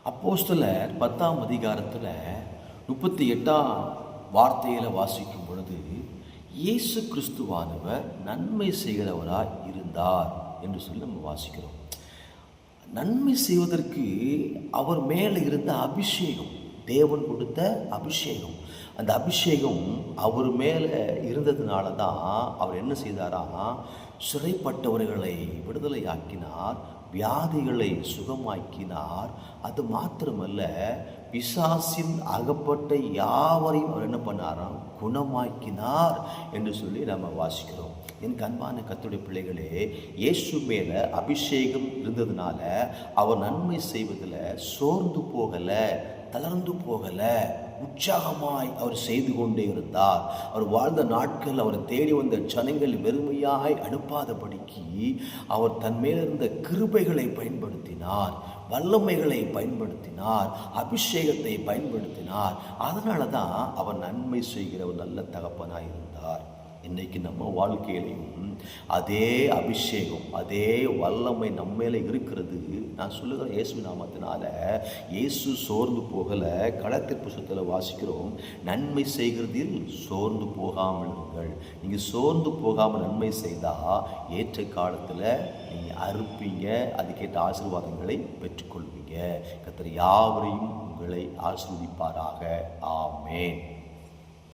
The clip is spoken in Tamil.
அப்போஸ்தலர் 10ஆம் அதிகாரத்தில் 38ஆம் வார்த்தையில் வாசிக்கும் பொழுது, இயேசு கிறிஸ்துவானவர் நன்மை செய்கிறவராய் இருந்தார் என்று சொல்லி நம்ம வாசிக்கிறோம். நன்மை செய்வதற்கு அவர் மேலே இருந்த அபிஷேகம், தேவன் கொடுத்த அபிஷேகம், அந்த அபிஷேகம் அவர் மேலே இருந்ததுனால தான் அவர் என்ன செய்தாராம், சிறைப்பட்டவர்களை விடுதலை ஆக்கினார், வியாதிகளை சுகமாக்கினார். அது மாத்திரமல்ல, பிசாசின் அகப்பட்ட யாவரையும் அவர் என்ன பண்ணாராம், குணமாக்கினார் என்று சொல்லி நம்ம வாசிக்கிறோம். என் அன்பான கர்த்தருடைய பிள்ளைகளே, இயேசு மேலே அபிஷேகம் இருந்ததுனால அவர் நன்மை செய்வதில் சோர்ந்து போகலை, தளர்ந்து போகலை, உற்சாகமாய் அவர் செய்து கொண்டே இருந்தார். அவர் வாழ்ந்த நாட்கள் அவர் தேடி வந்த ஜனங்கள் வெறுமையாய் அனுப்பாதபடிக்கு அவர் தன் மேலிருந்த கிருபைகளை பயன்படுத்தினார், வல்லமைகளை பயன்படுத்தினார், அபிஷேகத்தை பயன்படுத்தினார். அதனால தான் அவர் நன்மை செய்கிற ஒரு நல்ல தகப்பனாய் இருந்தார். இன்றைக்கு நம்ம வாழ்க்கையிலையும் அதே அபிஷேகம், அதே வல்லமை நம்ம மேலே இருக்கிறது. நான் சொல்லுகிறேன் இயேசு நாமத்தினால. இயேசு சோர்ந்து போகலை. கலாத்தியர் புத்தகத்தில் வாசிக்கிறோம், நன்மை செய்கிறதில் சோர்ந்து போகாமல் இருங்கள். நீங்கள் சோர்ந்து போகாமல் நன்மை செய்தால் ஏற்ற காலத்தில் நீங்கள் அறுப்பீங்க, அதுக்கேற்ற ஆசீர்வாதங்களை பெற்றுக்கொள்வீங்க. கர்த்தர் யாவரையும் உங்களை ஆசீர்வதிப்பாராக. ஆமென்.